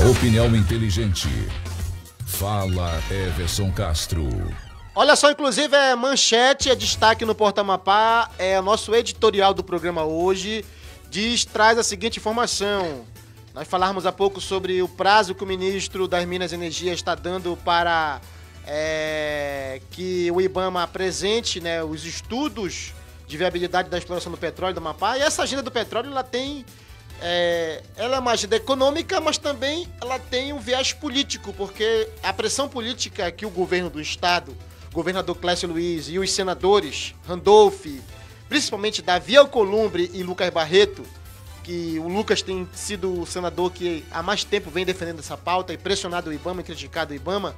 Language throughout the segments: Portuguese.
Opinião inteligente. Fala Everson Castro. Olha só, inclusive é manchete, é destaque no Porta Amapá, é o nosso editorial do programa hoje, traz a seguinte informação. Nós falamos há pouco sobre o prazo que o ministro das Minas e Energia está dando para que o IBAMA apresente, né, os estudos de viabilidade da exploração do petróleo do Amapá. E essa agenda do petróleo, ela é uma agenda econômica, mas também ela tem um viés político, porque a pressão política que o governo do estado, o governador Clécio Luiz e os senadores Randolph, principalmente Davi Alcolumbre e Lucas Barreto, que o Lucas tem sido o senador que há mais tempo vem defendendo essa pauta e pressionado o IBAMA e criticado o IBAMA,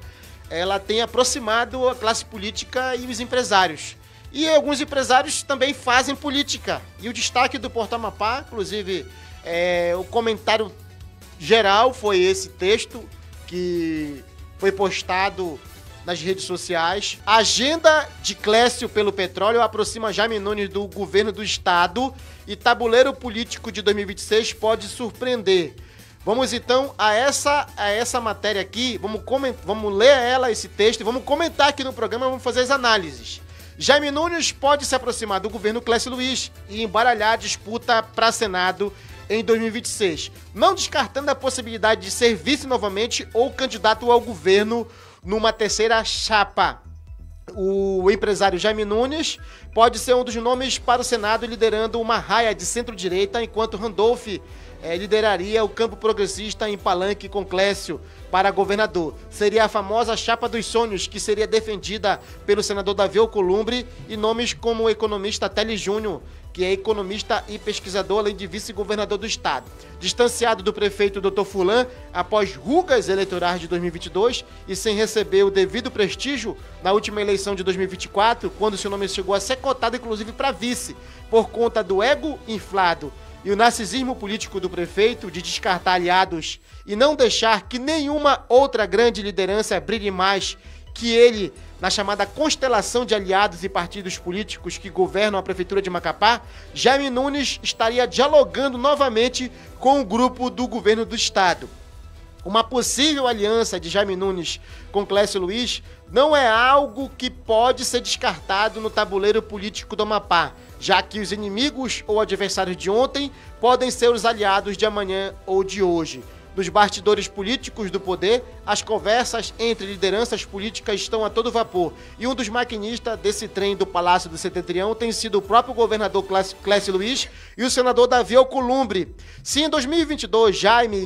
ela tem aproximado a classe política e os empresários. E alguns empresários também fazem política. E o destaque do Porta Amapá, inclusive, o comentário geral foi esse texto que foi postado nas redes sociais. A agenda de Clécio pelo petróleo aproxima Jaime Nunes do governo do estado e tabuleiro político de 2026 pode surpreender. Vamos então a essa matéria aqui, vamos ler ela, esse texto, e vamos comentar aqui no programa, vamos fazer as análises. Jaime Nunes pode se aproximar do governo Clécio Luiz e embaralhar a disputa para Senado em 2026, não descartando a possibilidade de ser vice novamente ou candidato ao governo numa terceira chapa. O empresário Jaime Nunes pode ser um dos nomes para o Senado, liderando uma raia de centro-direita, enquanto Randolph lideraria o campo progressista em palanque com Clécio para governador. Seria a famosa chapa dos sonhos, que seria defendida pelo senador Davi Alcolumbre, e nomes como o economista Télio Júnior, que é economista e pesquisador, além de vice-governador do estado. Distanciado do prefeito Dr. Fulan após rugas eleitorais de 2022 e sem receber o devido prestígio na última eleição de 2024, quando seu nome chegou a ser cotado inclusive para vice, por conta do ego inflado e o narcisismo político do prefeito de descartar aliados e não deixar que nenhuma outra grande liderança brilhe mais que ele na chamada constelação de aliados e partidos políticos que governam a prefeitura de Macapá, Jaime Nunes estaria dialogando novamente com o grupo do governo do estado. Uma possível aliança de Jaime Nunes com Clécio Luiz não é algo que pode ser descartado no tabuleiro político do Amapá, já que os inimigos ou adversários de ontem podem ser os aliados de amanhã ou de hoje. Nos bastidores políticos do poder, as conversas entre lideranças políticas estão a todo vapor, e um dos maquinistas desse trem do Palácio do Setentrião tem sido o próprio governador Clécio Luiz e o senador Davi Alcolumbre. Se em 2022 Jaime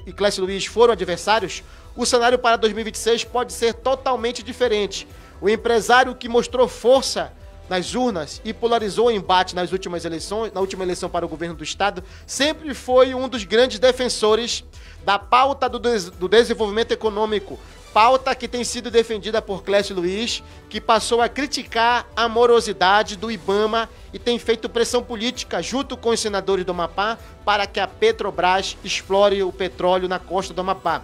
e Clécio Luiz foram adversários, o cenário para 2026 pode ser totalmente diferente. O empresário que mostrou força nas urnas e polarizou o embate nas últimas eleições, na última eleição para o governo do estado, sempre foi um dos grandes defensores da pauta do desenvolvimento econômico, pauta que tem sido defendida por Clécio Luiz, que passou a criticar a morosidade do IBAMA e tem feito pressão política junto com os senadores do Amapá para que a Petrobras explore o petróleo na costa do Amapá.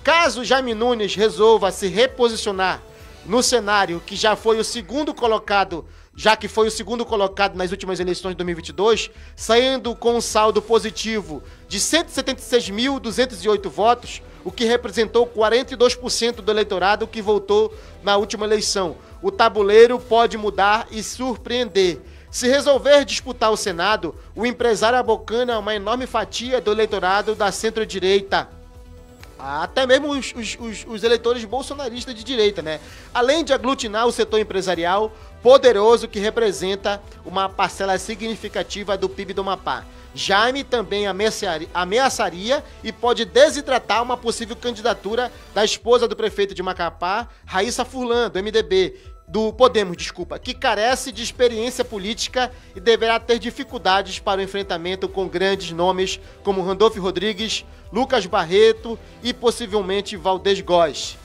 Caso Jaime Nunes resolva se reposicionar no cenário que já foi o segundo colocado nas últimas eleições de 2022, saindo com um saldo positivo de 176.208 votos, o que representou 42% do eleitorado que votou na última eleição. O tabuleiro pode mudar e surpreender. Se resolver disputar o Senado, o empresário abocana uma enorme fatia do eleitorado da centro-direita. Até mesmo os eleitores bolsonaristas de direita, né? Além de aglutinar o setor empresarial poderoso que representa uma parcela significativa do PIB do Amapá. Jaime também ameaçaria e pode desidratar uma possível candidatura da esposa do prefeito de Macapá, Raíssa Furlan, do Podemos, que carece de experiência política e deverá ter dificuldades para o enfrentamento com grandes nomes como Randolph Rodrigues, Lucas Barreto e possivelmente Valdez Góes.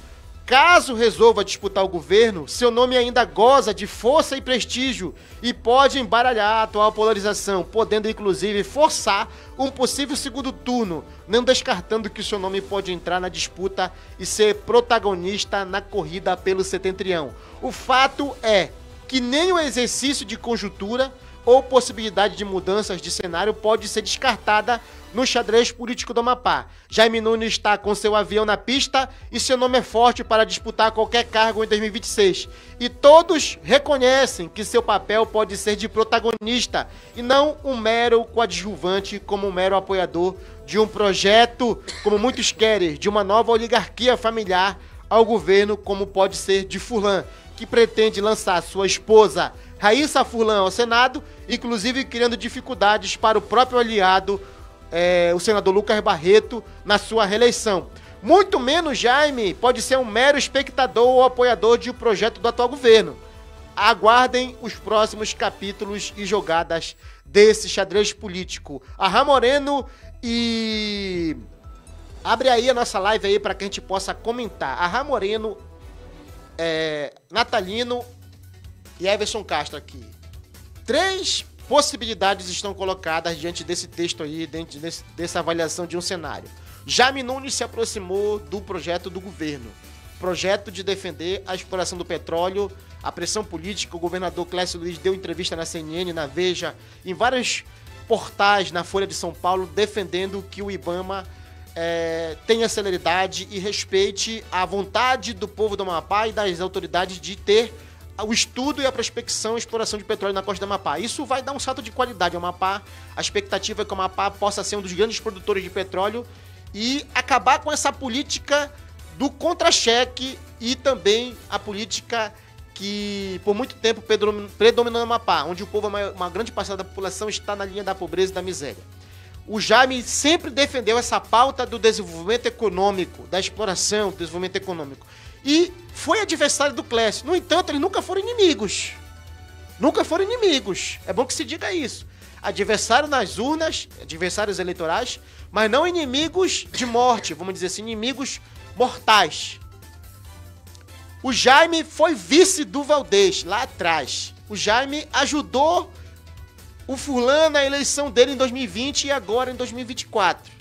Caso resolva disputar o governo, seu nome ainda goza de força e prestígio e pode embaralhar a atual polarização, podendo inclusive forçar um possível segundo turno, não descartando que seu nome pode entrar na disputa e ser protagonista na corrida pelo setentrião. O fato é que nem o exercício de conjuntura ou possibilidade de mudanças de cenário pode ser descartada no xadrez político do Amapá. Jaime Nunes está com seu avião na pista e seu nome é forte para disputar qualquer cargo em 2026. E todos reconhecem que seu papel pode ser de protagonista e não um mero coadjuvante como um mero apoiador de um projeto, como muitos querem, de uma nova oligarquia familiar ao governo, como pode ser de Furlan, que pretende lançar sua esposa Raíssa Furlan ao Senado, inclusive criando dificuldades para o próprio aliado, o senador Lucas Barreto, na sua reeleição. Muito menos Jaime pode ser um mero espectador ou apoiador de um projeto do atual governo. Aguardem os próximos capítulos e jogadas desse xadrez político. Arra Moreno e... Abre aí a nossa live aí para que a gente possa comentar. Arra Moreno, Natalino e Everson Castro aqui. 3 possibilidades estão colocadas diante desse texto aí, diante dessa avaliação de um cenário. Jaime Nunes se aproximou do projeto do governo. Projeto de defender a exploração do petróleo, a pressão política. O governador Clécio Luiz deu entrevista na CNN, na Veja, em vários portais na Folha de São Paulo, defendendo que o IBAMA tenha celeridade e respeite a vontade do povo do Amapá e das autoridades de ter o estudo e a prospecção e exploração de petróleo na costa do Amapá. Isso vai dar um salto de qualidade ao Amapá. A expectativa é que o Amapá possa ser um dos grandes produtores de petróleo e acabar com essa política do contra-cheque e também a política que por muito tempo predominou no Amapá, onde o povo, uma grande parcela da população, está na linha da pobreza e da miséria. O Jaime sempre defendeu essa pauta do desenvolvimento econômico, da exploração do desenvolvimento econômico. E foi adversário do Clécio. No entanto, eles nunca foram inimigos. Nunca foram inimigos. É bom que se diga isso. Adversário nas urnas, adversários eleitorais, mas não inimigos de morte, vamos dizer assim, inimigos mortais. O Jaime foi vice do Valdez, lá atrás. O Jaime ajudou o Furlan na eleição dele em 2020 e agora em 2024.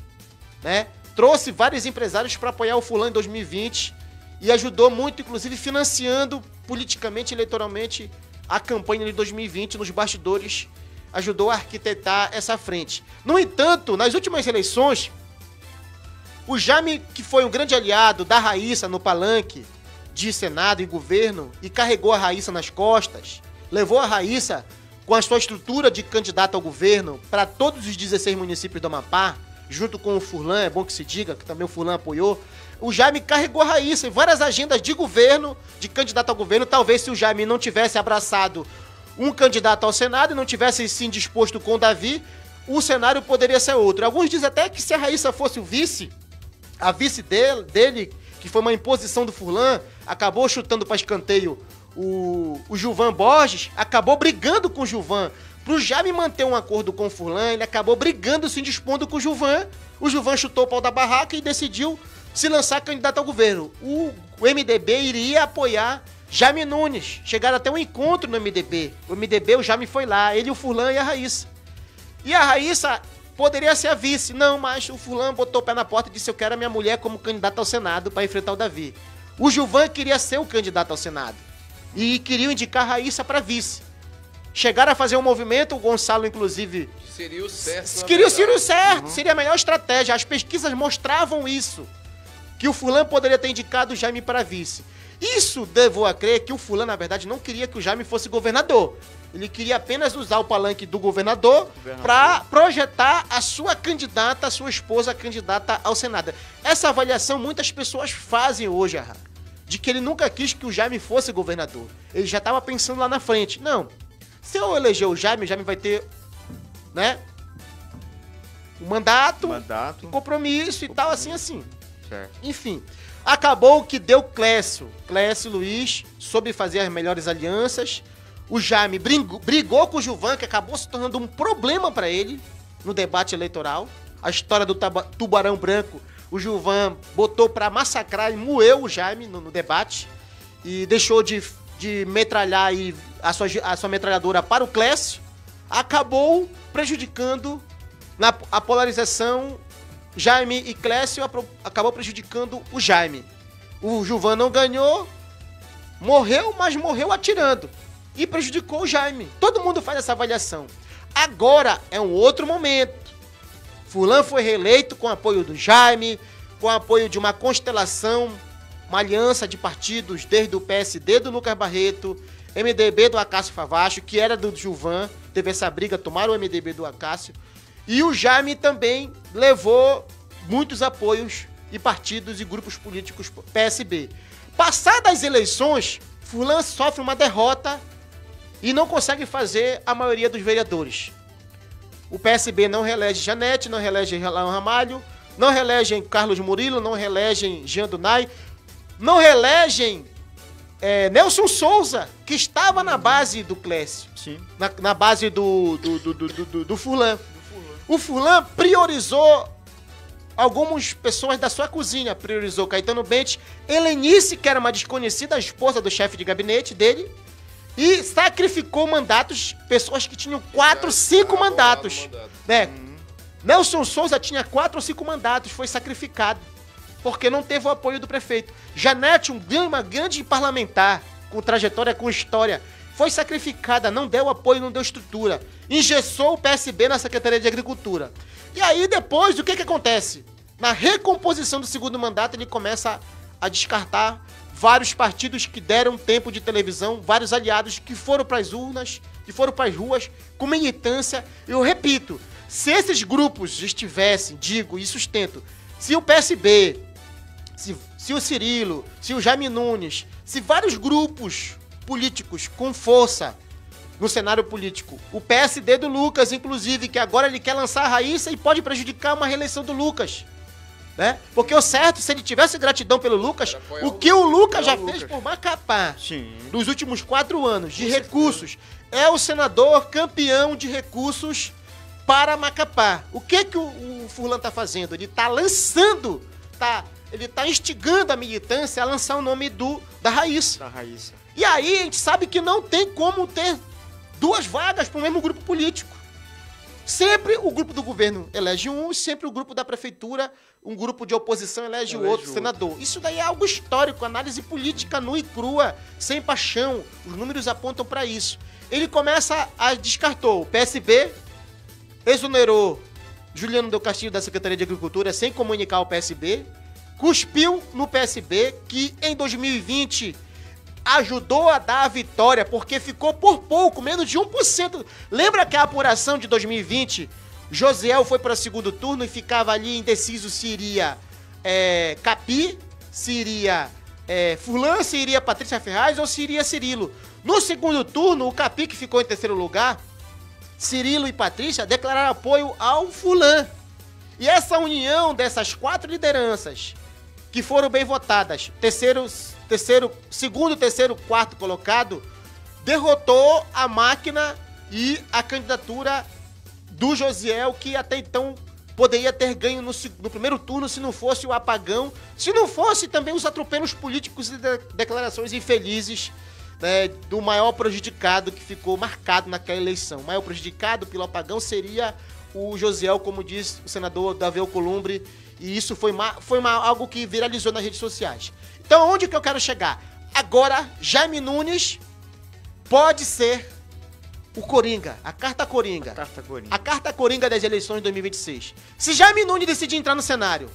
Né? Trouxe vários empresários para apoiar o Furlan em 2020 e ajudou muito, inclusive financiando politicamente, eleitoralmente, a campanha de 2020 nos bastidores, ajudou a arquitetar essa frente. No entanto, nas últimas eleições, o Jaime, que foi um grande aliado da Raíssa no palanque de Senado e governo, e carregou a Raíssa nas costas, levou a Raíssa com a sua estrutura de candidato ao governo para todos os 16 municípios do Amapá, junto com o Furlan, é bom que se diga, que também o Furlan apoiou. O Jaime carregou a Raíssa em várias agendas de governo, de candidato ao governo. Talvez se o Jaime não tivesse abraçado um candidato ao Senado e não tivesse se indisposto com o Davi, o cenário poderia ser outro. Alguns dizem até que se a Raíssa fosse o vice, a vice dele, que foi uma imposição do Furlan, acabou chutando para escanteio o Gilvan Borges, acabou brigando com o Gilvan. Pro Jaime manter um acordo com o Furlan, ele acabou brigando, se indispondo com o Gilvan. O Gilvan chutou o pau da barraca e decidiu se lançar candidato ao governo. O MDB iria apoiar Jaime Nunes. Chegaram até um encontro no MDB. O MDB, o Jaime foi lá, ele, o Furlan e a Raíssa. E a Raíssa poderia ser a vice. Não, mas o Furlan botou o pé na porta e disse: eu quero a minha mulher como candidata ao Senado para enfrentar o Davi. O Gilvan queria ser o candidato ao Senado. E queriam indicar a Raíssa para vice. Chegaram a fazer um movimento, o Gonçalo, inclusive... Seria o certo. Queria o certo, seria a melhor estratégia. As pesquisas mostravam isso. Que o Furlan poderia ter indicado o Jaime para vice. Isso levou a crer que o Furlan, na verdade, não queria que o Jaime fosse governador. Ele queria apenas usar o palanque do governador para projetar a sua candidata, a sua esposa candidata ao Senado. Essa avaliação muitas pessoas fazem hoje, de que ele nunca quis que o Jaime fosse governador. Ele já estava pensando lá na frente. Não. Se eu eleger o Jaime vai ter, né, um mandato, um compromisso e tal, assim. Certo. Enfim, acabou que deu Clécio Luiz soube fazer as melhores alianças. O Jaime brigou com o Gilvan, que acabou se tornando um problema para ele no debate eleitoral. A história do tubarão branco, o Gilvan botou para massacrar e moeu o Jaime no debate e deixou de metralhar a sua metralhadora para o Clécio, acabou prejudicando a polarização. Jaime e Clécio acabou prejudicando o Jaime. O Gilvan não ganhou, morreu, mas morreu atirando. e prejudicou o Jaime. Todo mundo faz essa avaliação. Agora é um outro momento. Fulano foi reeleito com apoio do Jaime, com apoio de uma constelação, uma aliança de partidos, desde o PSD do Lucas Barreto, MDB do Acácio Favacho, que era do Gilvan, teve essa briga, tomaram o MDB do Acácio, e o Jaime também levou muitos apoios e partidos e grupos políticos PSB. Passadas as eleições, Fulano sofre uma derrota e não consegue fazer a maioria dos vereadores. O PSB não reelege Janete, não reelege Alain Ramalho, não reelegem Carlos Murilo, não reelegem Jean Dunay, não reelegem Nelson Souza, que estava na base do Clécio. Sim. Na base do Fulano. O Fulano priorizou algumas pessoas da sua cozinha. Priorizou Caetano Bentes, Helenice, que era uma desconhecida, a esposa do chefe de gabinete dele, e sacrificou mandatos, pessoas que tinham 4, 5 mandatos. Né? Nelson Souza tinha 4 ou 5 mandatos, foi sacrificado, porque não teve o apoio do prefeito. Janete, uma grande parlamentar, com trajetória, com história, foi sacrificada, não deu apoio, não deu estrutura. Engessou o PSB na Secretaria de Agricultura. E aí depois, o que acontece? Na recomposição do segundo mandato, ele começa a descartar vários partidos que deram tempo de televisão, vários aliados que foram para as urnas, que foram para as ruas, com militância. Eu repito, se esses grupos estivessem, digo e sustento, se o PSB, se o Cirilo, se o Jaime Nunes, se vários grupos políticos com força no cenário político, o PSD do Lucas, inclusive, que agora ele quer lançar a Raíssa e pode prejudicar uma reeleição do Lucas, né? Porque o certo, se ele tivesse gratidão pelo Lucas, o que o Lucas já fez por Macapá nos últimos 4 anos de recursos, é o senador campeão de recursos para Macapá. O que o Fulano tá fazendo? Ele tá lançando, ele tá instigando a militância a lançar o nome da Raíssa. E aí a gente sabe que não tem como ter 2 vagas para o mesmo grupo político. Sempre o grupo do governo elege um e sempre o grupo da prefeitura, um grupo de oposição elege o outro senador. Isso daí é algo histórico, análise política nua e crua, sem paixão. Os números apontam para isso. Ele começa a descartou o PSB, exonerou Juliano Del Castillo da Secretaria de Agricultura sem comunicar ao PSB, cuspiu no PSB, que em 2020 ajudou a dar a vitória, porque ficou por pouco, menos de 1%. Lembra que a apuração de 2020, Josiel foi para o segundo turno e ficava ali indeciso se iria Capi, se iria Fulano, se iria Patrícia Ferraz ou se iria Cirilo. No segundo turno, o Capi, que ficou em terceiro lugar, Cirilo e Patrícia declararam apoio ao Fulano. E essa união dessas 4 lideranças, que foram bem votadas, segundo, terceiro, quarto colocado, derrotou a máquina e a candidatura do Josiel, que até então poderia ter ganho no primeiro turno se não fosse o apagão, se não fosse também os atropelos políticos e declarações infelizes, né, do maior prejudicado que ficou marcado naquela eleição. O maior prejudicado pelo apagão seria o Josiel, como diz o senador Davi Alcolumbre, e isso foi algo que viralizou nas redes sociais. Então, onde que eu quero chegar? Agora, Jaime Nunes pode ser o Coringa, a carta Coringa. A carta Coringa das eleições de 2026. Se Jaime Nunes decidir entrar no cenário,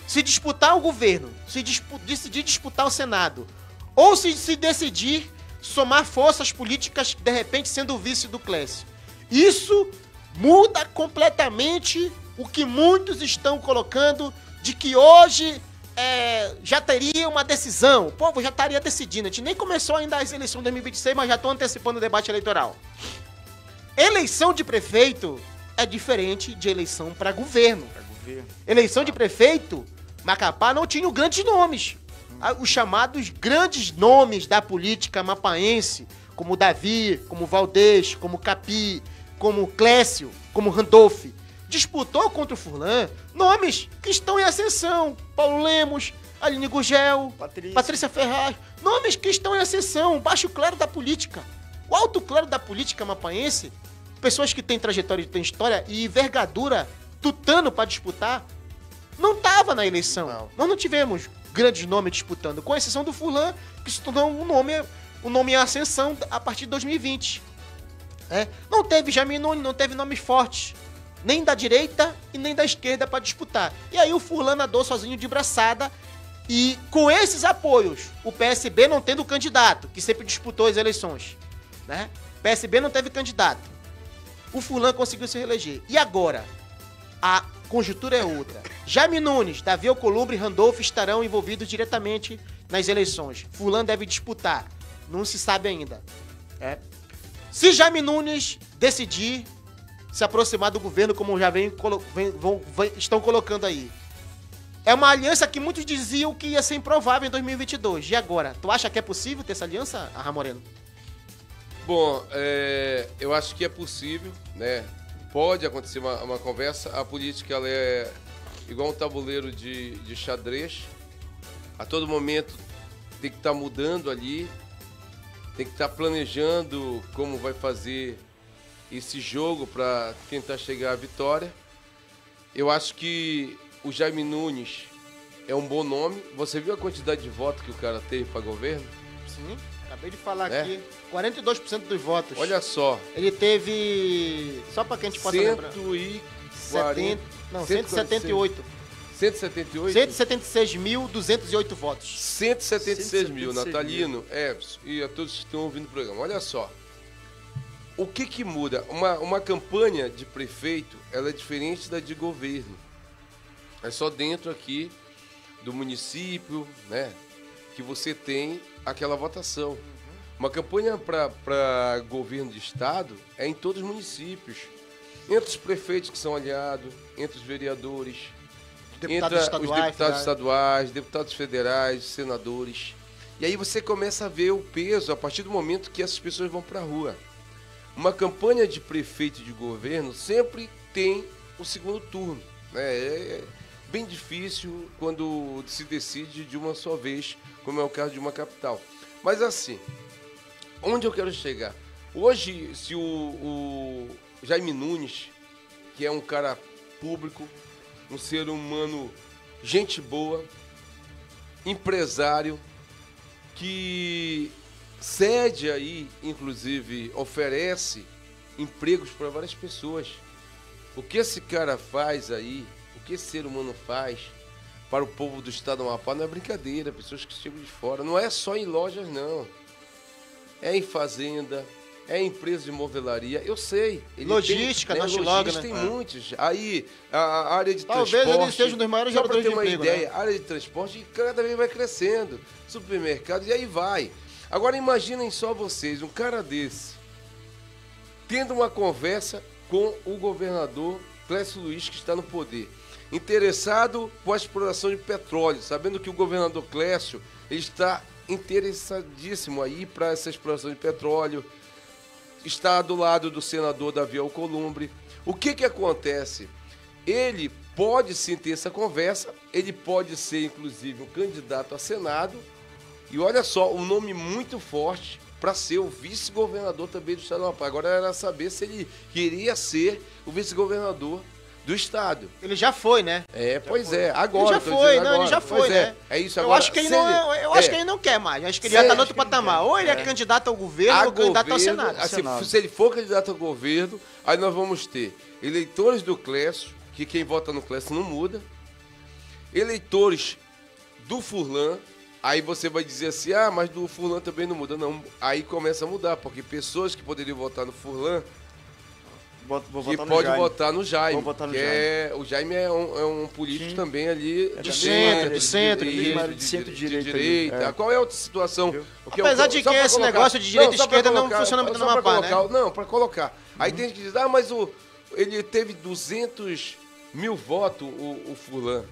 se disputar o governo, se decidir disputar o Senado, ou se decidir somar forças políticas, de repente sendo o vice do Clécio, isso muda completamente o que muitos estão colocando de que hoje já teria uma decisão. O povo já estaria decidindo. A gente nem começou ainda as eleições de 2026, mas já estão antecipando o debate eleitoral. Eleição de prefeito é diferente de eleição para governo. Eleição de prefeito, Macapá não tinha grandes nomes. Os chamados grandes nomes da política mapaense, como Davi, como Valdez, como Capi, como Clécio, como Randolph, disputou contra o Furlan nomes que estão em ascensão. Paulo Lemos, Aline Gurgel, Patrícia Ferraz, nomes que estão em ascensão, baixo clero da política. O alto clero da política mapaense, pessoas que têm trajetória, têm história e envergadura, tutano para disputar, não estava na eleição. Nós não tivemos grandes nomes disputando, com exceção do Furlan, que se tornou um nome o nome em ascensão a partir de 2020. Não teve Jaime Nunes, não teve nomes fortes, nem da direita e nem da esquerda para disputar. E aí o Furlan andou sozinho de braçada, e com esses apoios, o PSB não tendo candidato, que sempre disputou as eleições, né? PSB não teve candidato. O Furlan conseguiu se reeleger. E agora? A conjuntura é outra. Jaime Nunes, Davi Alcolumbre e Randolfo estarão envolvidos diretamente nas eleições. Furlan deve disputar. Não se sabe ainda. Se Jaime Nunes decidir se aproximar do governo, como já estão colocando aí, é uma aliança que muitos diziam que ia ser improvável em 2022. E agora? Tu acha que é possível ter essa aliança, Arra Moreno? Bom, eu acho que é possível, né? Pode acontecer uma conversa. A política, ela é igual um tabuleiro de xadrez. A todo momento tem que estar mudando ali, tem que estar planejando como vai fazer esse jogo para tentar chegar à vitória. Eu acho que o Jaime Nunes é um bom nome. Você viu a quantidade de votos que o cara teve para governo? Sim, acabei de falar aqui. 42% dos votos. Olha só. Ele teve, só para que a gente possa lembrar, 178. 178? 176.208 votos. 176 mil, Natalino, e a todos que estão ouvindo o programa. Olha só. O que muda? Uma campanha de prefeito, ela é diferente da de governo. É só dentro aqui do município, né, que você tem aquela votação. Uma campanha para governo de estado é em todos os municípios. Entre os prefeitos que são aliados, entre os vereadores, entre os deputados estaduais, deputados federais, senadores. E aí você começa a ver o peso a partir do momento que essas pessoas vão para a rua. Uma campanha de prefeito e de governo sempre tem o segundo turno, né? É bem difícil quando se decide de uma só vez, como é o caso de uma capital. Mas assim, onde eu quero chegar? Hoje, se o Jaime Nunes, que é um cara público, um ser humano, gente boa, empresário, que cede aí, inclusive, oferece empregos para várias pessoas. O que esse cara faz aí, o que esse ser humano faz para o povo do estado do Amapá não é brincadeira, pessoas que chegam de fora. Não é só em lojas, não. É em fazenda, é em empresa de movelaria, eu sei. Logística, logística, tem muitos. Aí, a área de Talvez transporte... Talvez ele seja um dos maiores geradores de emprego. Só para ter uma ideia, a área de transporte cada vez vai crescendo. Supermercados, e aí vai. Agora imaginem só vocês, um cara desse, tendo uma conversa com o governador Clécio Luiz, que está no poder, interessado com a exploração de petróleo, sabendo que o governador Clécio ele está interessadíssimo aí para essa exploração de petróleo, está do lado do senador Davi Alcolumbre. O que acontece? Ele pode sim ter essa conversa, ele pode ser inclusive um candidato a Senado, e olha só, um nome muito forte para ser o vice-governador também do estado do Amapá. Agora era saber se ele queria ser o vice-governador do estado. Ele já foi, né? Pois é. Agora. Ele já foi, né? É isso agora. Eu acho que ele não quer mais. Acho que ele já está no outro patamar. Ou ele é candidato ao governo ou candidato ao Senado. Se ele for candidato ao governo, aí nós vamos ter eleitores do Clécio, que quem vota no Clécio não muda. Eleitores do Furlan. Aí você vai dizer assim, mas do Furlan também não muda. Não, aí começa a mudar, porque pessoas que poderiam votar no Furlan, que pode votar no Jaime. O Jaime é um político também ali de centro-direita. Qual é a outra situação? Apesar de que esse negócio de direita e esquerda não funciona muito no Amapá, né? Não, para colocar. Aí tem gente que diz, mas ele teve 200 mil votos, o Furlan.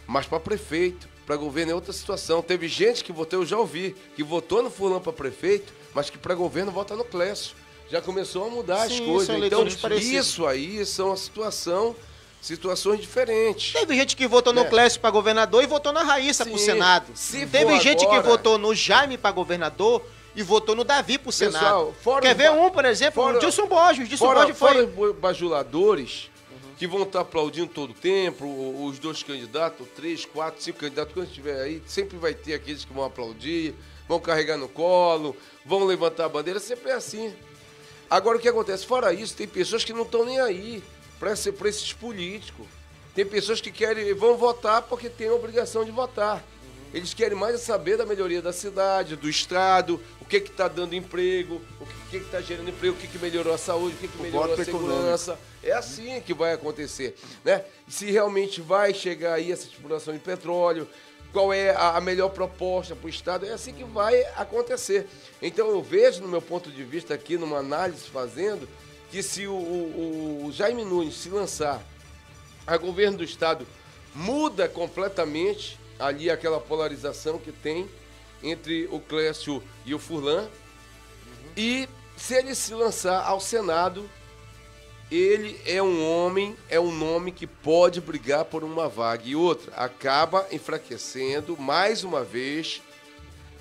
Mas para prefeito, para governo é outra situação. Teve gente que votou, eu já ouvi, que votou no Furlan para prefeito, mas que para governo vota no Clécio. Já começou a mudar as coisas. Então, isso aí são situações diferentes. Teve gente que votou no Clécio para governador e votou na Raíssa para o Senado. Teve gente que votou no Jaime para governador e votou no Davi para o Senado. Quer ver um, por exemplo? O Dilson Borges. Fora os bajuladores, que vão estar aplaudindo todo o tempo, os dois candidatos, 3, 4, 5 candidatos, quando estiver aí, sempre vai ter aqueles que vão aplaudir, vão carregar no colo, vão levantar a bandeira, sempre é assim. Agora, o que acontece? Fora isso, tem pessoas que não estão nem aí para esses políticos. Tem pessoas que vão votar porque têm a obrigação de votar. Eles querem mais saber da melhoria da cidade, do estado, o que está dando emprego, o que está gerando emprego, o que melhorou a saúde, o que melhorou a segurança. É assim que vai acontecer, né? Se realmente vai chegar aí essa exploração de petróleo, qual é a melhor proposta para o estado, é assim que vai acontecer. Então eu vejo, no meu ponto de vista aqui, numa análise fazendo, que se o Jaime Nunes se lançar a governo do estado, muda completamente ali aquela polarização que tem entre o Clécio e o Furlan. E se ele se lançar ao Senado, ele é um homem, é um nome que pode brigar por uma vaga. E outra, acaba enfraquecendo, mais uma vez,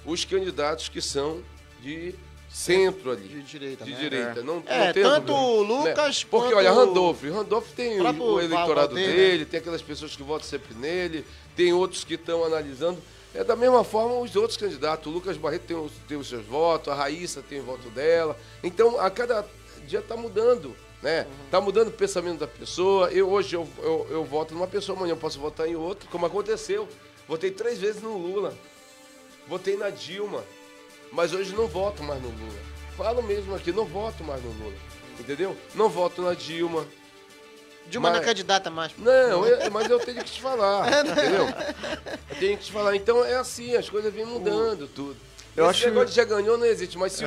os candidatos que são de centro ali. De direita, de né? direita. Não tem tanto o Lucas, né? Porque, olha, Randolph tem o eleitorado dele, né? tem aquelas pessoas que votam sempre nele, tem outros que estão analisando. É da mesma forma os outros candidatos. O Lucas Barreto tem os seus votos, a Raíssa tem o voto dela. Então, a cada dia está mudando, né? Está mudando o pensamento da pessoa. Hoje eu voto numa pessoa, amanhã eu posso votar em outra, como aconteceu. Votei 3 vezes no Lula. Votei na Dilma. Mas hoje não voto mais no Lula. Falo mesmo aqui, não voto mais no Lula. Entendeu? Não voto na Dilma. Dilma não é candidata mais. Não, mas eu tenho que te falar, entendeu? Eu tenho que te falar. Então é assim, as coisas vêm mudando, tudo. Esse negócio de já ganhou não existe, mas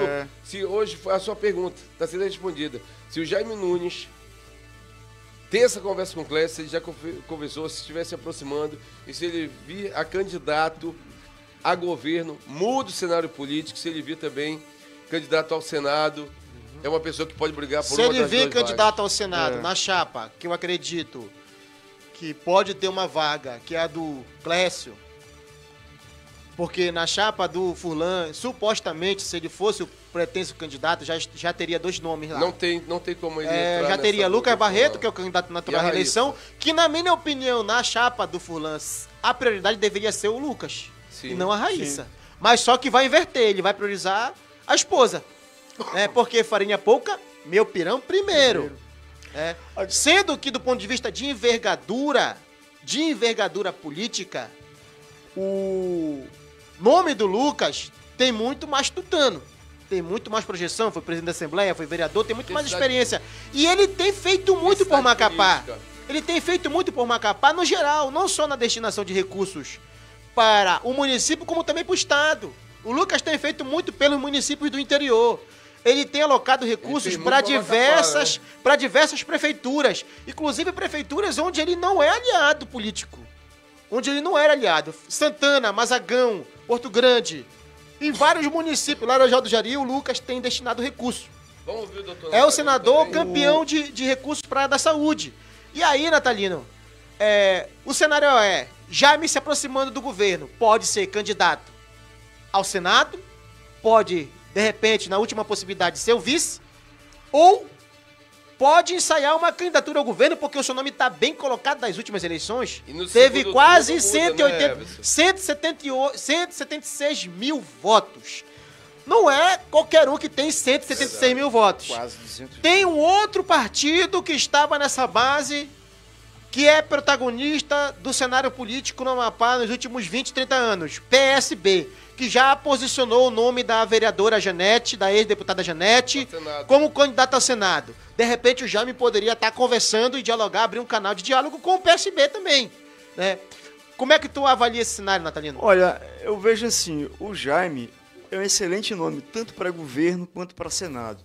se hoje a sua pergunta está sendo respondida, se o Jaime Nunes tem essa conversa com o Clécio, se ele já conversou, se estiver se aproximando, e se ele vir a candidato a governo, muda o cenário político, se ele vir também candidato ao Senado, é uma pessoa que pode brigar por uma das duas vagas. Se ele vir candidato ao Senado, na chapa, que eu acredito que pode ter uma vaga, que é a do Clécio, porque na chapa do Furlan, supostamente, se ele fosse o pretenso candidato, já teria 2 nomes lá. Não tem como ele entrar já teria Lucas Barreto, que é o candidato natural à Raíssa. reeleição, que na minha opinião, na chapa do Furlan, a prioridade deveria ser o Lucas. Sim, e não a Raíssa. sim. Mas só que vai inverter, ele vai priorizar a esposa. Porque farinha pouca, meu pirão primeiro. Sendo que do ponto de vista de envergadura política, o nome do Lucas tem muito mais tutano. Tem muito mais projeção, foi presidente da Assembleia, foi vereador, tem muito mais experiência. E ele tem feito muito por Macapá. Ele tem feito muito por Macapá no geral, não só na destinação de recursos para o município, como também para o estado. O Lucas tem feito muito pelos municípios do interior. Ele tem alocado recursos para diversas prefeituras, inclusive prefeituras onde ele não é aliado político. Onde ele não era aliado. Santana, Mazagão, Porto Grande. Em vários municípios, Laranjal do Jari, o Lucas tem destinado recursos. Vamos ouvir o doutor É o senador campeão de recursos para a área da saúde. E aí, Natalino, o cenário é Jaime se aproximando do governo, pode ser candidato ao Senado, pode, de repente, na última possibilidade, ser o vice, ou pode ensaiar uma candidatura ao governo, porque o seu nome está bem colocado nas últimas eleições. Teve quase 176 mil votos. Não é qualquer um que tem 176 mil votos. Quase 200. Tem um outro partido que estava nessa base, que é protagonista do cenário político no Amapá nos últimos 20, 30 anos. PSB, que já posicionou o nome da vereadora Janete, da ex-deputada Janete, como candidata ao Senado. De repente o Jaime poderia estar conversando e dialogar, abrir um canal de diálogo com o PSB também, né? Como é que tu avalia esse cenário, Natalino? Olha, eu vejo assim, o Jaime é um excelente nome, tanto para governo quanto para Senado.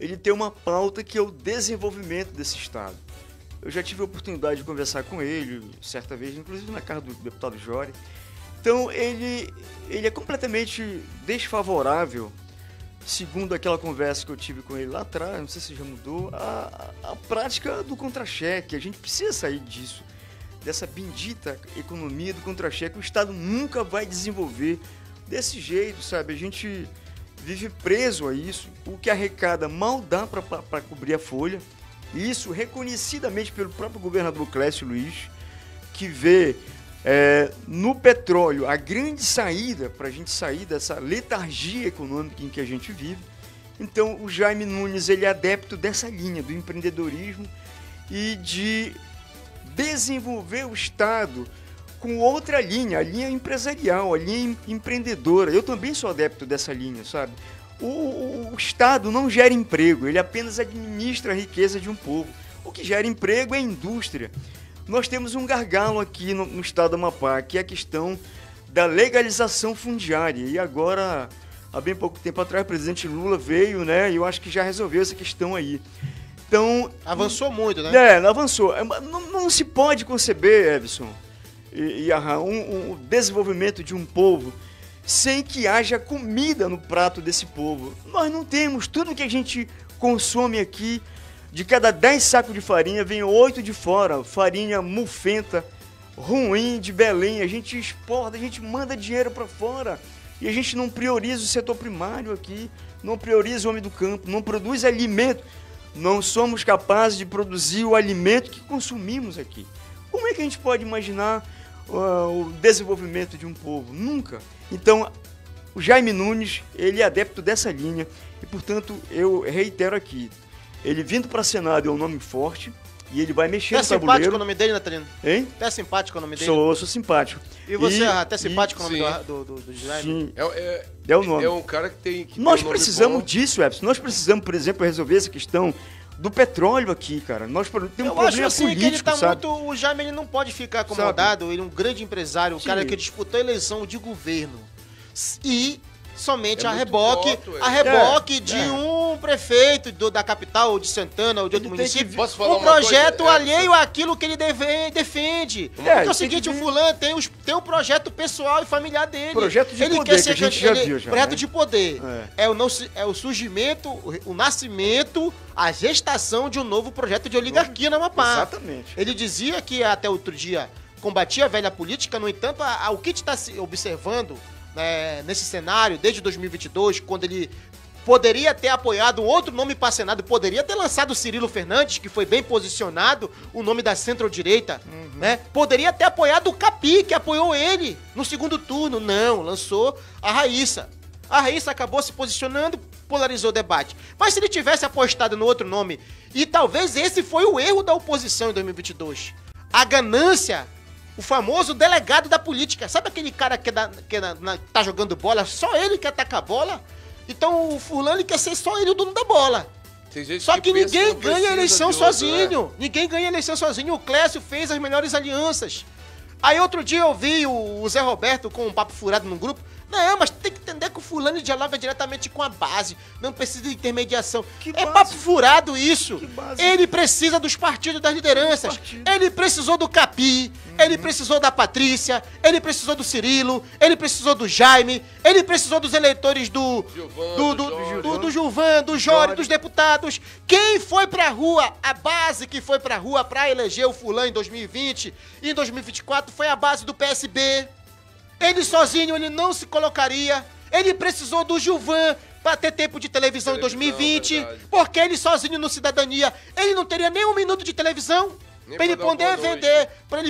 Ele tem uma pauta que é o desenvolvimento desse estado. Eu já tive a oportunidade de conversar com ele, certa vez, inclusive na casa do deputado Jóri. Então, ele é completamente desfavorável, segundo aquela conversa que eu tive com ele lá atrás, não sei se já mudou, a prática do contra-cheque. A gente precisa sair disso, dessa bendita economia do contra-cheque. O Estado nunca vai desenvolver desse jeito, sabe? A gente vive preso a isso. O que arrecada mal dá para cobrir a folha. e isso reconhecidamente pelo próprio governador Clécio Luiz, que vê no petróleo a grande saída para a gente sair dessa letargia econômica em que a gente vive. Então o Jaime Nunes ele é adepto dessa linha do empreendedorismo e de desenvolver o Estado com outra linha, a linha empresarial, a linha empreendedora. Eu também sou adepto dessa linha, sabe? O Estado não gera emprego, ele apenas administra a riqueza de um povo. O que gera emprego é a indústria. Nós temos um gargalo aqui no estado do Amapá, que é a questão da legalização fundiária. E agora, há bem pouco tempo atrás, o presidente Lula veio, né? E eu acho que já resolveu essa questão aí. Então, avançou muito, né? Avançou. Não se pode conceber, Everson e um desenvolvimento de um povo sem que haja comida no prato desse povo. Nós não temos. Tudo que a gente consome aqui, de cada 10 sacos de farinha, vem 8 de fora. Farinha mufenta, ruim, de Belém. A gente exporta, a gente manda dinheiro para fora. E a gente não prioriza o setor primário aqui, não prioriza o homem do campo, não produz alimento. Não somos capazes de produzir o alimento que consumimos aqui. Como é que a gente pode imaginar o desenvolvimento de um povo? Nunca. Então, o Jaime Nunes, ele é adepto dessa linha e, portanto, eu reitero aqui, ele vindo para Senado é um nome forte e ele vai mexer no tabuleiro. É simpático o nome dele, Natalino? Hein? É simpático o nome dele? Sou simpático. E você, até simpático o nome do Jaime? Sim, é o nome. É um cara que tem... Nós precisamos disso, Epson. Nós precisamos, por exemplo, resolver essa questão do petróleo aqui, cara. Nós temos um problema político, que ele tá sabe? muito... O Jaime ele não pode ficar acomodado. Sabe? Ele é um grande empresário, o cara que disputou a eleição de governo. E somente a reboque de um prefeito da capital, ou de Santana, ou de outro município. Posso falar um projeto alheio àquilo que ele defende. Porque é o seguinte, o fulano tem um projeto pessoal e familiar dele. Projeto de poder, que a gente já viu. Projeto de poder. É o surgimento, o nascimento, a gestação de um novo projeto de oligarquia no Amapá. Exatamente. Ele dizia que até outro dia combatia a velha política, no entanto, o que está se observando nesse cenário, desde 2022, quando ele poderia ter apoiado um outro nome para Senado, poderia ter lançado o Cirilo Fernandes, que foi bem posicionado, o nome da centro-direita, né? Poderia ter apoiado o Capi, que apoiou ele no segundo turno. Não, lançou a Raíssa. A Raíssa acabou se posicionando, polarizou o debate. Mas se ele tivesse apostado no outro nome, e talvez esse foi o erro da oposição em 2022, a ganância, o famoso delegado da política. Sabe aquele cara que tá jogando bola, só ele quer atacar a bola? Então o fulano quer ser só ele o dono da bola. Só que ninguém ganha a eleição sozinho. Ninguém ganha a eleição sozinho. O Clécio fez as melhores alianças. Aí outro dia eu vi o Zé Roberto com um papo furado num grupo. Não, mas tem que entender que o fulano dialoga diretamente com a base. Não precisa de intermediação. É papo furado isso. Ele precisa dos partidos, das lideranças. Ele precisou do Capi, ele precisou da Patrícia, ele precisou do Cirilo, ele precisou do Jaime, ele precisou dos eleitores do Gilvan, do Jóri, dos deputados. Quem foi pra rua, a base que foi pra rua pra eleger o fulano em 2020 e em 2024 foi a base do PSB. Ele sozinho, ele não se colocaria. Ele precisou do Gilvan para ter tempo de televisão em 2020. Verdade. Porque ele sozinho no Cidadania, ele não teria nem um minuto de televisão. Para ele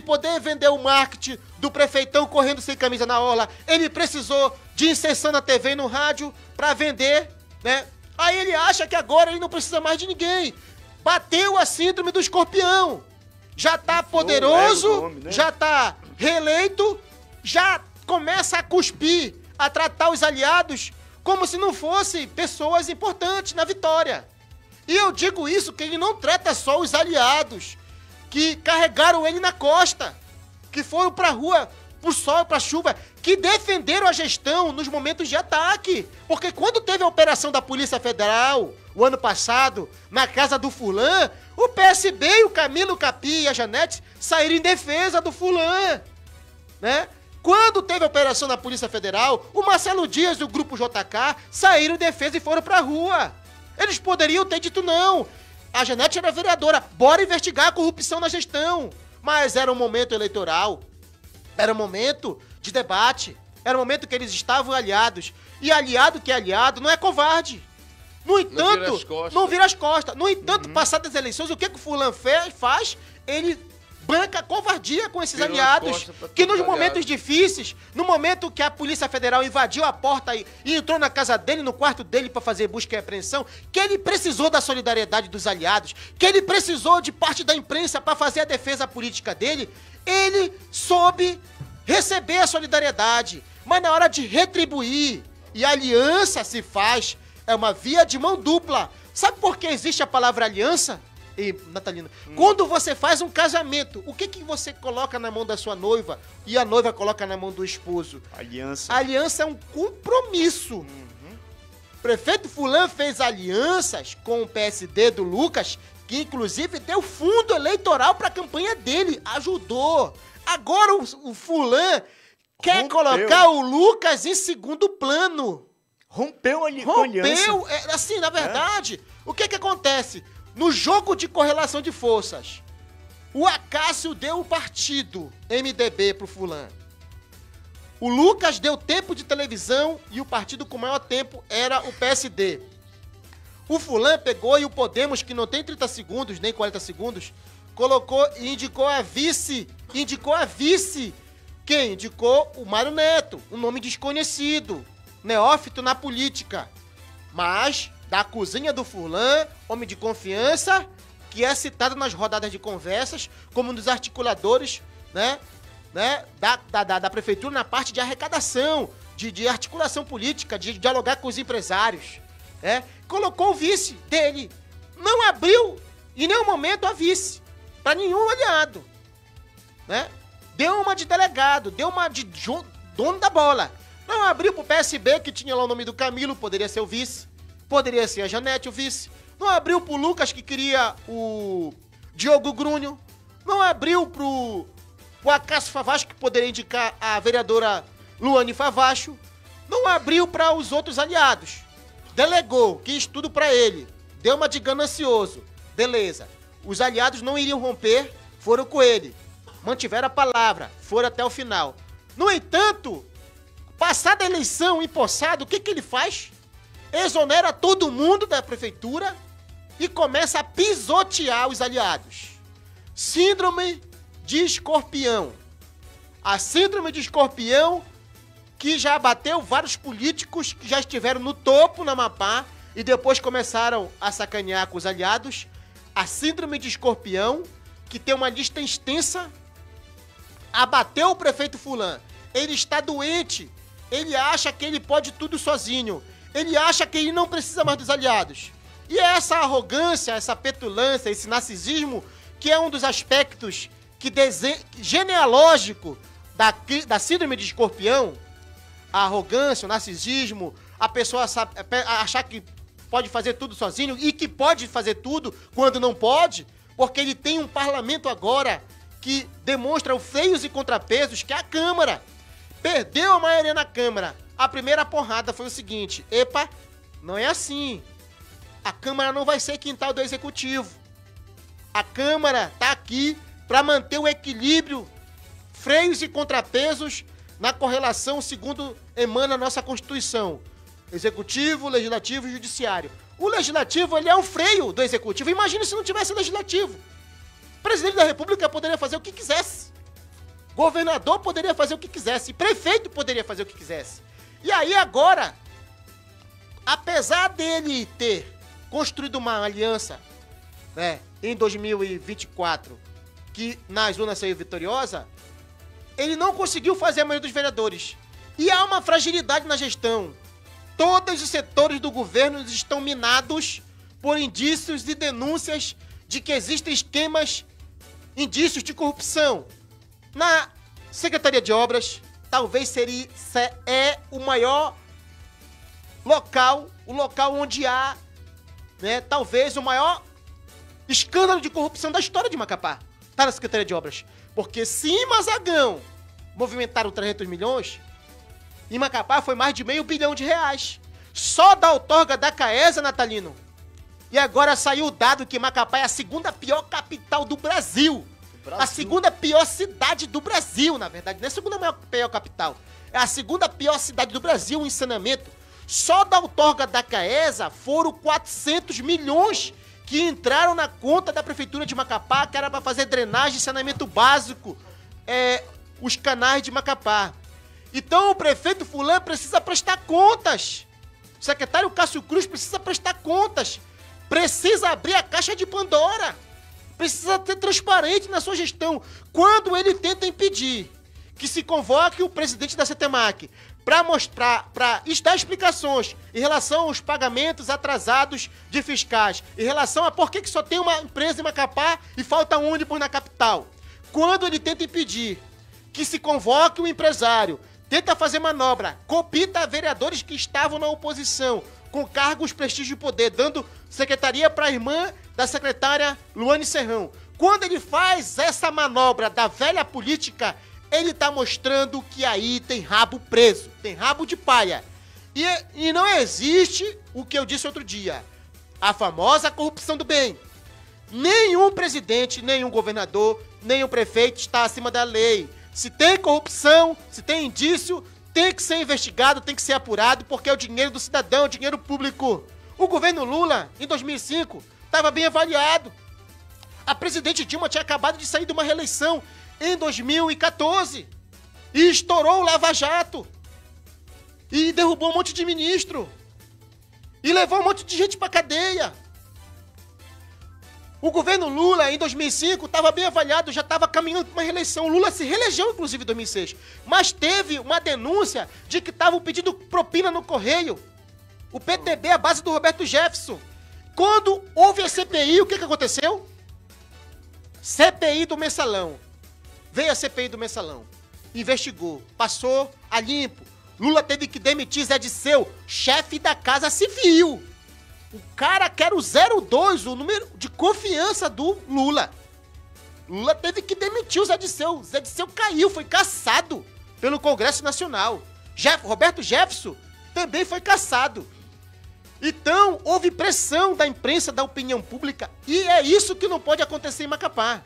poder vender, o marketing do prefeitão correndo sem camisa na orla. Ele precisou de inserção na TV e no rádio para vender, né? Aí ele acha que agora ele não precisa mais de ninguém. Bateu a síndrome do escorpião. Já tá poderoso, já tá reeleito, já começa a cuspir, a tratar os aliados como se não fossem pessoas importantes na vitória. E eu digo isso, que ele não trata só os aliados que carregaram ele na costa, que foram pra rua, pro sol, pra chuva, que defenderam a gestão nos momentos de ataque. Porque quando teve a operação da Polícia Federal, o ano passado, na casa do Fulan, o PSB e o Camilo Capi e a Janete saíram em defesa do Fulan, né? Quando teve a operação na Polícia Federal, o Marcelo Dias e o Grupo JK saíram em defesa e foram pra rua. Eles poderiam ter dito não. A Janete era vereadora, bora investigar a corrupção na gestão. Mas era um momento eleitoral, era um momento de debate, era um momento que eles estavam aliados. E aliado que é aliado não é covarde. No entanto, não vira as costas. No entanto, passadas as eleições, o que o fulano faz? Ele banca a covardia com esses aliados, que nos momentos difíceis, no momento que a Polícia Federal invadiu a porta e entrou na casa dele, no quarto dele para fazer busca e apreensão, que ele precisou da solidariedade dos aliados, que ele precisou de parte da imprensa para fazer a defesa política dele, ele soube receber a solidariedade, mas na hora de retribuir, e a aliança se faz, é uma via de mão dupla. Sabe por que existe a palavra aliança? E, Natalina, quando você faz um casamento, o que você coloca na mão da sua noiva e a noiva coloca na mão do esposo? Aliança. A aliança é um compromisso. O prefeito fulano fez alianças com o PSD do Lucas, que inclusive deu fundo eleitoral para a campanha dele, ajudou. Agora o fulano quer colocar o Lucas em segundo plano. Rompeu a aliança. Assim, na verdade, o que acontece? No jogo de correlação de forças, o Acácio deu o partido MDB pro fulano. O Lucas deu tempo de televisão e o partido com maior tempo era o PSD. O fulano pegou e o Podemos, que não tem 30 segundos, nem 40 segundos, colocou e indicou a vice. Quem? Indicou o Mário Neto, um nome desconhecido, neófito na política. Mas da cozinha do fulano, homem de confiança, que é citado nas rodadas de conversas como um dos articuladores, da prefeitura na parte de arrecadação, de articulação política, de dialogar com os empresários, colocou o vice dele, não abriu em nenhum momento a vice para nenhum aliado, deu uma de delegado, deu uma de dono da bola, não abriu pro PSB, que tinha lá o nome do Camilo, poderia ser o vice. Poderia ser a Janete, o vice. Não abriu pro Lucas, que queria o Diogo Grúnio. Não abriu pro Acácio Favacho, que poderia indicar a vereadora Luane Favacho. Não abriu para os outros aliados. Delegou, quis tudo para ele. Deu uma de ganancioso. Beleza. Os aliados não iriam romper, foram com ele. Mantiveram a palavra, foram até o final. No entanto, passada a eleição, empossado, o que ele faz? Exonera todo mundo da prefeitura e começa a pisotear os aliados. Síndrome de escorpião. A síndrome de escorpião que já abateu vários políticos que já estiveram no topo na Amapá e depois começaram a sacanear com os aliados. A síndrome de escorpião, que tem uma lista extensa, abateu o prefeito fulano. Ele está doente, ele acha que ele pode tudo sozinho. Ele acha que ele não precisa mais dos aliados. E é essa arrogância, essa petulância, esse narcisismo, que é um dos aspectos genealógico da síndrome de escorpião. A arrogância, o narcisismo, a pessoa achar que pode fazer tudo sozinho e que pode fazer tudo quando não pode, porque ele tem um parlamento agora que demonstra os freios e contrapesos, que é a Câmara. Perdeu a maioria na Câmara. A primeira porrada foi o seguinte: epa, não é assim. A Câmara não vai ser quintal do Executivo. A Câmara tá aqui para manter o equilíbrio, freios e contrapesos na correlação segundo emana a nossa Constituição. Executivo, Legislativo e Judiciário. O Legislativo, ele é um freio do Executivo. Imagina se não tivesse Legislativo. O presidente da República poderia fazer o que quisesse. Governador poderia fazer o que quisesse. Prefeito poderia fazer o que quisesse. E aí agora, apesar dele ter construído uma aliança, em 2024, que nas urnas saiu vitoriosa, ele não conseguiu fazer a maioria dos vereadores. E há uma fragilidade na gestão. Todos os setores do governo estão minados por indícios e denúncias de que existem esquemas, indícios de corrupção. Na Secretaria de Obras, talvez é o maior local, o local onde há, talvez o maior escândalo de corrupção da história de Macapá. Está na Secretaria de Obras. Porque se em Mazagão movimentaram 300 milhões, em Macapá foi mais de R$500 milhão. Só da outorga da Caesa, Natalino. E agora saiu o dado que Macapá é a segunda pior capital do Brasil. A segunda pior cidade do Brasil, na verdade. Não é a segunda pior capital. É a segunda pior cidade do Brasil em saneamento. Só da outorga da CAESA foram 400 milhões que entraram na conta da Prefeitura de Macapá, que era para fazer drenagem e saneamento básico, os canais de Macapá. Então o prefeito fulano precisa prestar contas. O secretário Cássio Cruz precisa prestar contas. Precisa abrir a caixa de Pandora. Precisa ser transparente na sua gestão. Quando ele tenta impedir que se convoque o presidente da CETEMAC para dar explicações em relação aos pagamentos atrasados de fiscais, em relação a por que só tem uma empresa em Macapá e falta um ônibus na capital. Quando ele tenta impedir que se convoque o empresário, tenta fazer manobra, copita vereadores que estavam na oposição, com cargos, prestígio e poder, dando secretaria para a irmã da secretária Luane Serrão. Quando ele faz essa manobra da velha política, ele está mostrando que aí tem rabo preso, tem rabo de paia. E não existe o que eu disse outro dia, a famosa corrupção do bem. Nenhum presidente, nenhum governador, nenhum prefeito está acima da lei. Se tem corrupção, se tem indício, tem que ser investigado, tem que ser apurado, porque é o dinheiro do cidadão, é o dinheiro público. O governo Lula, em 2005, estava bem avaliado. A presidente Dilma tinha acabado de sair de uma reeleição em 2014 e estourou o Lava Jato e derrubou um monte de ministro e levou um monte de gente pra cadeia. O governo Lula, em 2005, estava bem avaliado, já estava caminhando para uma reeleição. O Lula se reelegeu, inclusive, em 2006. Mas teve uma denúncia de que estavam pedindo propina no Correio. O PTB, a base do Roberto Jefferson. Quando houve a CPI, o que aconteceu? CPI do Mensalão. Veio a CPI do Mensalão. Investigou. Passou a limpo. Lula teve que demitir Zé Disseu, chefe da Casa Civil. O cara que era o 02, o número de confiança do Lula. Lula teve que demitir o Zé Disseu. O Zé Disseu caiu, foi cassado pelo Congresso Nacional. Roberto Jefferson também foi cassado. Então, houve pressão da imprensa, da opinião pública, e é isso que não pode acontecer em Macapá.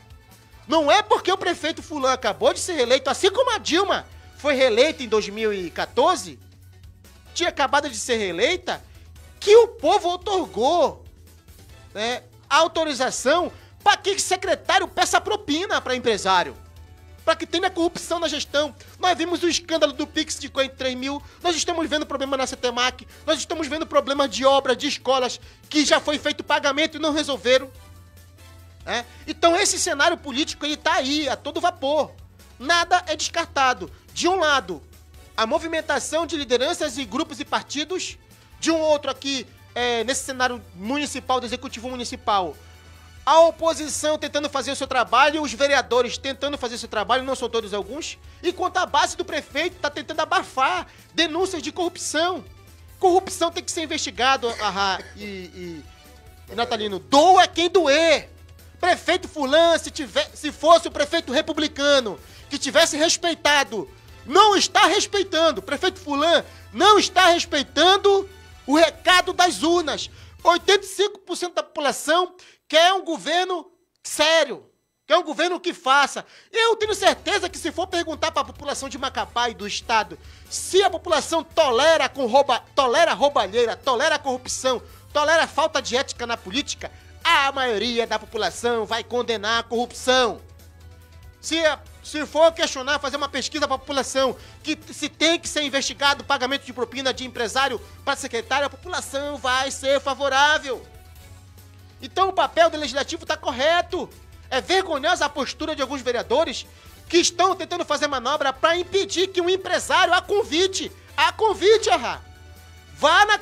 Não é porque o prefeito fulano acabou de ser reeleito, assim como a Dilma foi reeleita em 2014, tinha acabado de ser reeleita, que o povo outorgou, né, a autorização para que secretário peça propina para empresário, para que tenha corrupção na gestão. Nós vimos o escândalo do Pix de 43 mil, nós estamos vendo problema na CETEMAC, nós estamos vendo problemas de obras, de escolas, que já foi feito pagamento e não resolveram. Então esse cenário político ele está aí, a todo vapor. Nada é descartado. De um lado, a movimentação de lideranças e grupos e partidos. De um outro aqui, nesse cenário municipal, do executivo municipal, a oposição tentando fazer o seu trabalho, os vereadores tentando fazer o seu trabalho, não são todos alguns, enquanto a base do prefeito está tentando abafar denúncias de corrupção. Corrupção tem que ser investigado, e Natalino, doa quem doer. Prefeito fulano, se fosse o prefeito republicano, que tivesse respeitado, não está respeitando. Prefeito fulano não está respeitando o recado das urnas. 85% da população quer um governo sério, quer um governo que faça. Eu tenho certeza que se for perguntar para a população de Macapá e do estado se a população tolera roubalheira, tolera corrupção, tolera falta de ética na política, a maioria da população vai condenar a corrupção. Se for questionar, fazer uma pesquisa para a população, que se tem que ser investigado o pagamento de propina de empresário para secretário, a população vai ser favorável. Então o papel do legislativo está correto. É vergonhosa a postura de alguns vereadores que estão tentando fazer manobra para impedir que um empresário a convite, vá na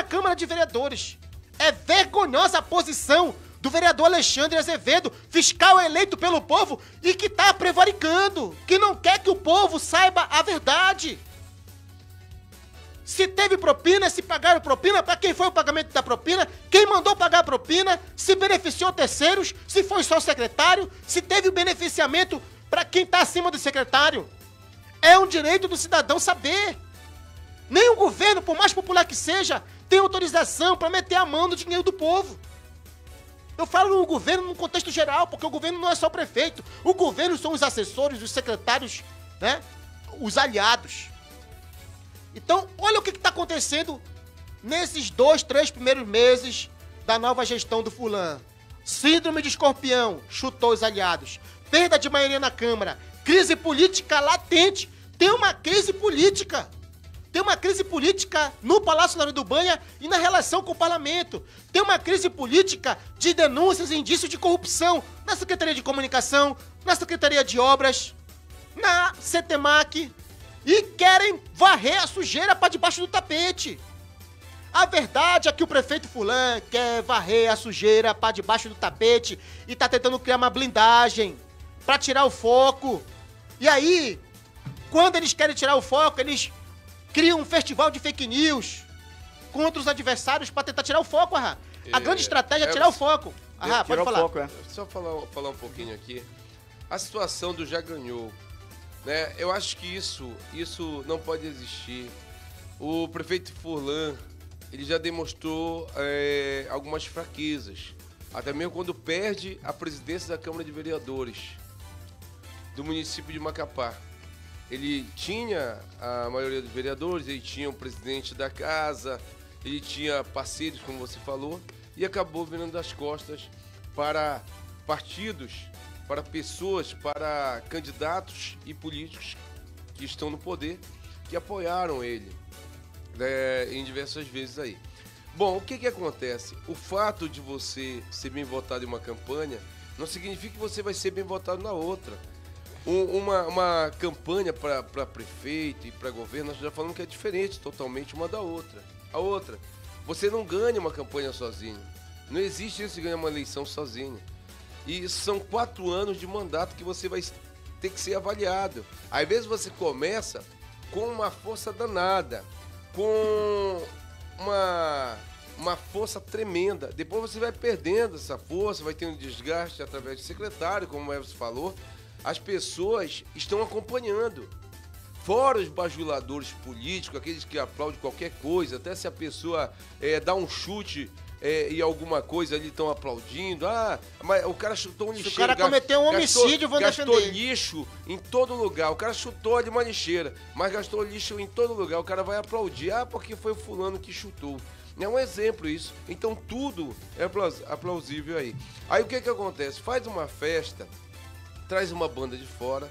Câmara de Vereadores. É vergonhosa a posição do vereador Alexandre Azevedo, fiscal eleito pelo povo e que está prevaricando, que não quer que o povo saiba a verdade. Se teve propina, se pagaram propina, para quem foi o pagamento da propina, quem mandou pagar a propina, se beneficiou terceiros, se foi só o secretário, se teve o beneficiamento para quem está acima do secretário. É um direito do cidadão saber. Nenhum governo, por mais popular que seja, tem autorização para meter a mão no dinheiro do povo. Eu falo no governo no contexto geral, porque o governo não é só o prefeito. O governo são os assessores, os secretários, né? Os aliados. Então, olha o que está acontecendo nesses 2, 3 primeiros meses da nova gestão do Fulano. Síndrome de escorpião, chutou os aliados. Perda de maioria na Câmara. Crise política latente. Tem uma crise política. Tem uma crise política no Palácio Largo do Banha e na relação com o Parlamento. Tem uma crise política de denúncias e indícios de corrupção na Secretaria de Comunicação, na Secretaria de Obras, na CETEMAC. E querem varrer a sujeira para debaixo do tapete. A verdade é que o prefeito Fulano quer varrer a sujeira para debaixo do tapete e tá tentando criar uma blindagem para tirar o foco. E aí, quando eles querem tirar o foco, eles criam um festival de fake news contra os adversários para tentar tirar o foco, Arra. A grande estratégia é tirar o foco. Arra, pode falar. Foco, Só falar um pouquinho aqui. A situação do já ganhou, né? Eu acho que isso não pode existir. O prefeito Furlan, ele já demonstrou algumas fraquezas. Até mesmo quando perde a presidência da Câmara de Vereadores do município de Macapá. Ele tinha a maioria dos vereadores, ele tinha o presidente da casa, ele tinha parceiros, como você falou, e acabou virando das costas para partidos, para pessoas, para candidatos e políticos que estão no poder, que apoiaram ele em diversas vezes aí. Bom, o que acontece? O fato de você ser bem votado em uma campanha não significa que você vai ser bem votado na outra. Uma campanha para prefeito e para governo, nós já falamos que é diferente totalmente uma da outra. A outra, você não ganha uma campanha sozinho. Não existe isso de ganhar uma eleição sozinho. E são 4 anos de mandato que você vai ter que ser avaliado. Às vezes você começa com uma força danada, com uma força tremenda. Depois você vai perdendo essa força, vai tendo desgaste através do secretário, como o Everson falou. As pessoas estão acompanhando. Fora os bajuladores políticos, aqueles que aplaudem qualquer coisa, até se a pessoa dá um chute e alguma coisa ali estão aplaudindo. Ah, mas o cara chutou um lixeiro. Se o cara cometeu um homicídio, vão defender. Gastou lixo em todo lugar. O cara chutou ali uma lixeira, mas gastou lixo em todo lugar. O cara vai aplaudir. Ah, porque foi o fulano que chutou. É um exemplo isso. Então tudo é aplausível aí. Aí o que acontece? Faz uma festa, traz uma banda de fora,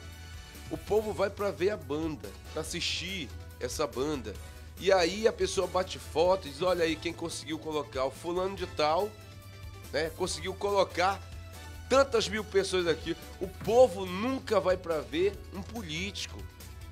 o povo vai para ver a banda, para assistir essa banda. E aí a pessoa bate foto e diz, olha aí quem conseguiu colocar o fulano de tal, né? Conseguiu colocar tantas mil pessoas aqui. O povo nunca vai para ver um político.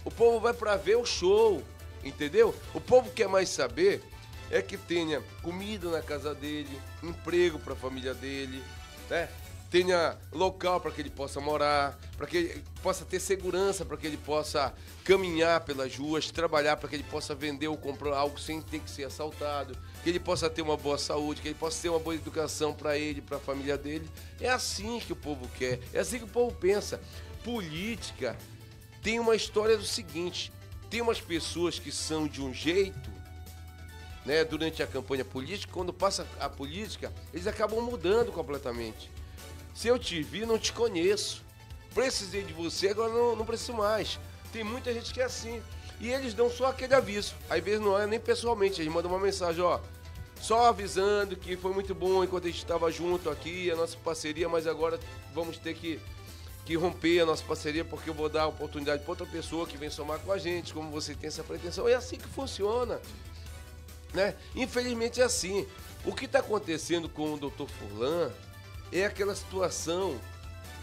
O povo vai para ver o show, entendeu? O povo quer mais saber é que tenha comida na casa dele, emprego para a família dele, né? Tenha local para que ele possa morar, para que ele possa ter segurança, para que ele possa caminhar pelas ruas, trabalhar, para que ele possa vender ou comprar algo sem ter que ser assaltado, que ele possa ter uma boa saúde, que ele possa ter uma boa educação para ele, para a família dele. É assim que o povo quer, é assim que o povo pensa. Política tem uma história do seguinte, tem umas pessoas que são de um jeito, né, durante a campanha política, quando passa a política, eles acabam mudando completamente. Se eu te vi, não te conheço. Precisei de você, agora não preciso mais. Tem muita gente que é assim. E eles dão só aquele aviso. Às vezes não é nem pessoalmente. Eles mandam uma mensagem, ó. Só avisando que foi muito bom enquanto a gente estava junto aqui, a nossa parceria, mas agora vamos ter que romper a nossa parceria, porque eu vou dar a oportunidade para outra pessoa que vem somar com a gente, como você tem essa pretensão. É assim que funciona, né? Infelizmente é assim. O que está acontecendo com o Dr. Furlan é aquela situação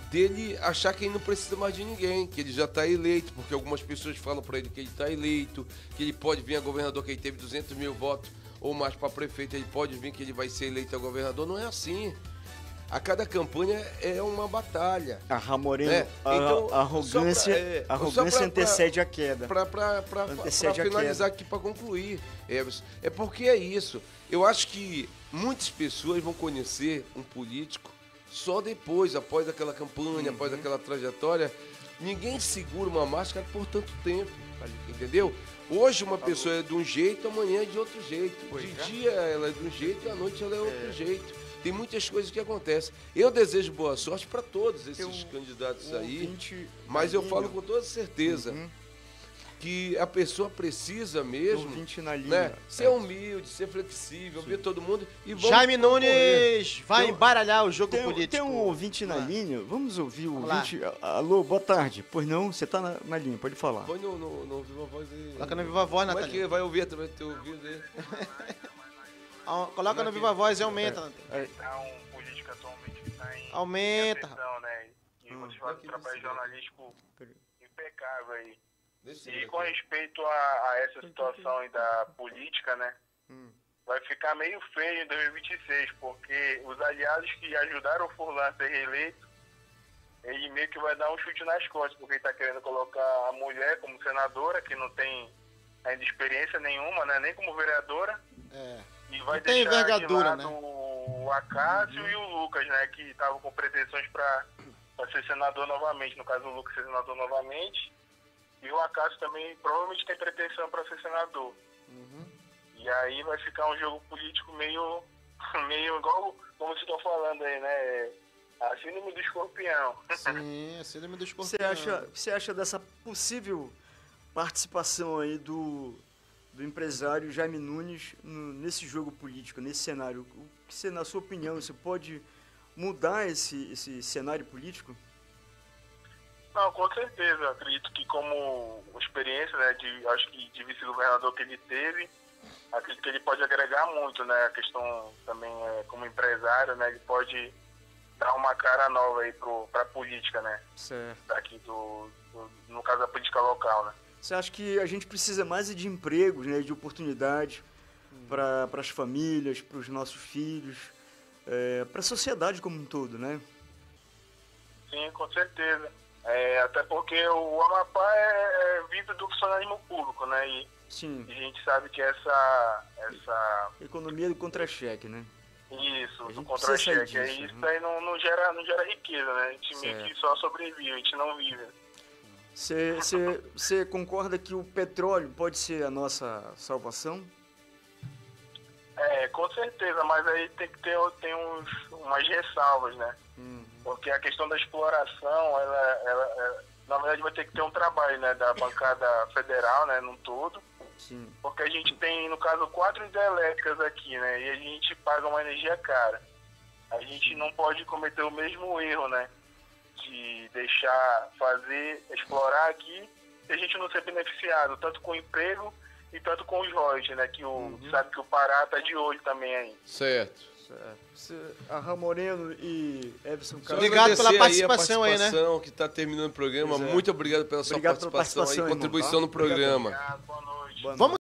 dele achar que ele não precisa mais de ninguém, que ele já está eleito, porque algumas pessoas falam para ele que ele está eleito, que ele pode vir a governador, que ele teve 200 mil votos ou mais para prefeito, ele pode vir que ele vai ser eleito a governador. Não é assim. A cada campanha é uma batalha. Moreno, né? Então, a arrogância antecede a queda. Para finalizar aqui, para concluir, é porque é isso. Eu acho que muitas pessoas vão conhecer um político só depois, após aquela campanha, após aquela trajetória. Ninguém segura uma máscara por tanto tempo, entendeu? Hoje uma pessoa é de um jeito, amanhã é de outro jeito. De dia ela é de um jeito e à noite ela é de outro jeito. Tem muitas coisas que acontecem. Eu desejo boa sorte para todos esses candidatos aí, mas eu falo com toda certeza. que a pessoa precisa mesmo, Ouvinte na linha. né? Ser humilde, ser flexível, ouvir todo mundo e vamos Jaime concorrer. Nunes vai embaralhar o jogo político. Tem um ouvinte na linha, vamos ouvir o Vamos lá. ouvinte. Alô, boa tarde. Pois não, você tá na linha, pode falar. Põe no Viva Voz aí. Coloca no Viva Voz, Como é Natália. que vai ouvir também teu ouvido aí? Coloca no Viva Voz e aumenta, Natália. Então, política atualmente está em Aumenta, ascensão, né? E vocês fazem um trabalho jornalístico impecável aí. E com respeito a essa situação aí da política, né? Vai ficar meio feio em 2026, porque os aliados que ajudaram o Furlan a ser reeleito, ele meio que vai dar um chute nas costas, porque ele está querendo colocar a mulher como senadora, que não tem ainda experiência nenhuma, né? Nem como vereadora. E vai Não tem deixar envergadura, de lado né? o Acácio e o Lucas, né? Que estavam com pretensões para ser senador novamente. No caso, o Lucas ser senador novamente. E o Acácio também provavelmente tem pretensão para ser senador. E aí vai ficar um jogo político meio igual, como vocês estão falando aí, né? A síndrome do escorpião. Sim, a síndrome do escorpião. Você acha dessa possível participação aí do empresário Jaime Nunes nesse jogo político, nesse cenário? O que você, na sua opinião, você pode mudar esse cenário político? Não, com certeza. Eu acredito que como experiência, né, acho que de vice-governador que ele teve, acredito que ele pode agregar muito, né? A questão também como empresário, né? Ele pode dar uma cara nova aí para a política, né? Certo. Daqui no caso da política local, né? Você acha que a gente precisa mais de empregos, né, de oportunidades para as famílias, para os nossos filhos, para a sociedade como um todo, né? Sim, com certeza. Até porque o Amapá vive do funcionalismo público, né? E Sim. a gente sabe que essa Economia do contra-cheque, né? isso, A do gente contra-cheque, precisa sair disso, isso aí não gera riqueza, né? A gente meio Certo. que só sobrevive, a gente não vive. Você concorda que o petróleo pode ser a nossa salvação? Com certeza, mas aí tem umas ressalvas, né? Porque a questão da exploração, ela na verdade vai ter que ter um trabalho, né, da bancada federal, né, num todo. Sim. Porque a gente tem, no caso, 4 hidrelétricas aqui, né, e a gente paga uma energia cara. A gente não pode cometer o mesmo erro, né, de deixar explorar aqui e a gente não ser beneficiado, tanto com o emprego e tanto com os royalties, né, que sabe que o Pará tá de olho também aí. Certo. Arran Moreno e Everson Só Carlos. Obrigado agradecer pela participação aí, aí, né? a participação que está terminando o programa. Pois é. Muito obrigado pela sua Obrigado pela participação participação, e irmão, contribuição tá? no programa. Obrigado, boa noite. Boa noite. Vamos